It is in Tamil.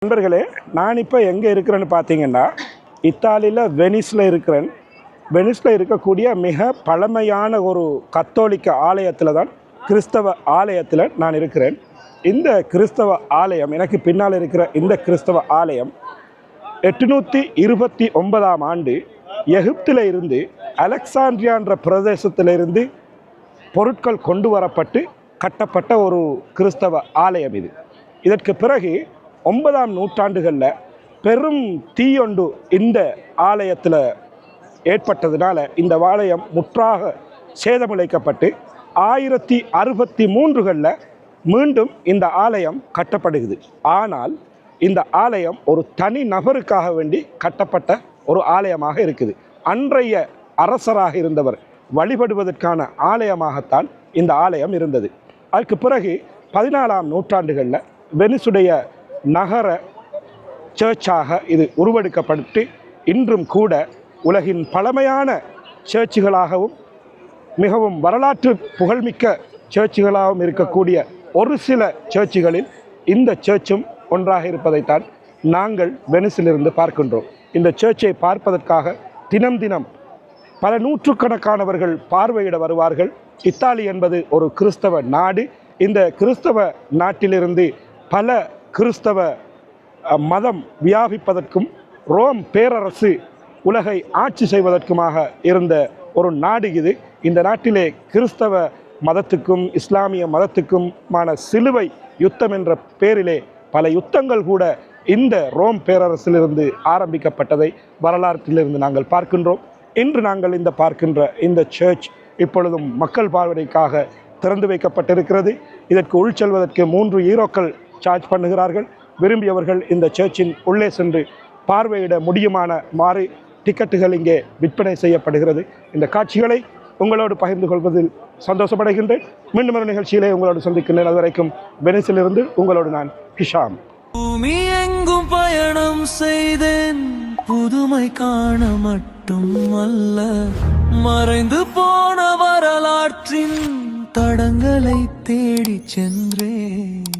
நண்பர்களே, நான் இப்போ எங்கே இருக்கிறேன்னு பார்த்தீங்கன்னா, இத்தாலியில் வெனிஸில் இருக்கிறேன். வெனிஸில் இருக்கக்கூடிய மிக பழமையான ஒரு கத்தோலிக்க ஆலயத்தில் தான், கிறிஸ்தவ ஆலயத்தில் நான் இருக்கிறேன். இந்த கிறிஸ்தவ ஆலயம், எனக்கு பின்னால் இருக்கிற இந்த கிறிஸ்தவ ஆலயம் 829ஆம் ஆண்டு எகிப்தில் இருந்து அலெக்சாண்ட்ரியான்ற பிரதேசத்திலிருந்து பொருட்கள் கொண்டு வரப்பட்டு கட்டப்பட்ட ஒரு கிறிஸ்தவ ஆலயம் இது. இதற்கு பிறகு 9ஆம் நூற்றாண்டுகளில் பெரும் தீயொண்டு இந்த ஆலயத்தில் ஏற்பட்டதுனால இந்த ஆலயம் முற்றாக சேதமிழைக்கப்பட்டு 1063களில் மீண்டும் இந்த ஆலயம் கட்டப்படுகிறது. ஆனால் இந்த ஆலயம் ஒரு தனி நபருக்காக வேண்டி கட்டப்பட்ட ஒரு ஆலயமாக இருக்குது. அன்றைய அரசராக இருந்தவர் வழிபடுவதற்கான ஆலயமாகத்தான் இந்த ஆலயம் இருந்தது. அதுக்கு பிறகு 14ஆம் நூற்றாண்டுகளில் வெனிஸுடைய நகர சர்ச்சாக இது உருவெடுக்கப்பட்டு இன்றும் கூட உலகின் பழமையான சர்ச்சுகளாகவும் மிகவும் வரலாற்று புகழ்மிக்க சர்ச்சுகளாகவும் இருக்கக்கூடிய ஒரு சில சர்ச்சுகளில் இந்த சர்ச்சும் ஒன்றாக இருப்பதைத்தான் நாங்கள் வெனிஸிலிருந்து பார்க்கின்றோம். இந்த சர்ச்சை பார்ப்பதற்காக தினம் தினம் பல நூற்றுக்கணக்கானவர்கள் பார்வையிட வருவார்கள். இத்தாலி என்பது ஒரு கிறிஸ்தவ நாடு. இந்த கிறிஸ்தவ நாட்டிலிருந்து பல கிறிஸ்தவ மதம் வியாபிப்பதற்கும் ரோம் பேரரசு உலகை ஆட்சி செய்வதற்குமாக இருந்த ஒரு நாடு இது. இந்த நாட்டிலே கிறிஸ்தவ மதத்துக்கும் இஸ்லாமிய மதத்துக்குமான சிலுவை யுத்தம் என்ற பேரிலே பல யுத்தங்கள் கூட இந்த ரோம் பேரரசிலிருந்து ஆரம்பிக்கப்பட்டதை வரலாற்றிலிருந்து நாங்கள் பார்க்கின்றோம். இன்று நாங்கள் பார்க்கின்ற இந்த சர்ச் இப்பொழுதும் மக்கள் பார்வைக்காக திறந்து வைக்கப்பட்டிருக்கிறது. இதற்கு உள் செல்வதற்கு 3 யூரோக்கள் சார்ஜ் பண்ணுகிறார்கள். விரும்பியவர்கள் இந்த சர்ச்சின் உள்ளே சென்று பார்வையிட முடியுமான மாறி டிக்கெட்டுகள் இங்கே விற்பனை செய்யப்படுகிறது. இந்த காட்சிகளை உங்களோடு பகிர்ந்து கொள்வதில் சந்தோஷப்படுகின்றேன். மீண்டும் ஒரு நிகழ்ச்சியிலே உங்களோடு சந்திக்கின்றேன். அது வரைக்கும் வெனிஸிலிருந்து உங்களோடு நான் ஹிஷாம். பூமி எங்கும் பயணம் செய்தேன், புதுமை காண மட்டும் அல்ல, மறைந்து போன வரலாற்றின் தடங்களை தேடி சென்றேன்.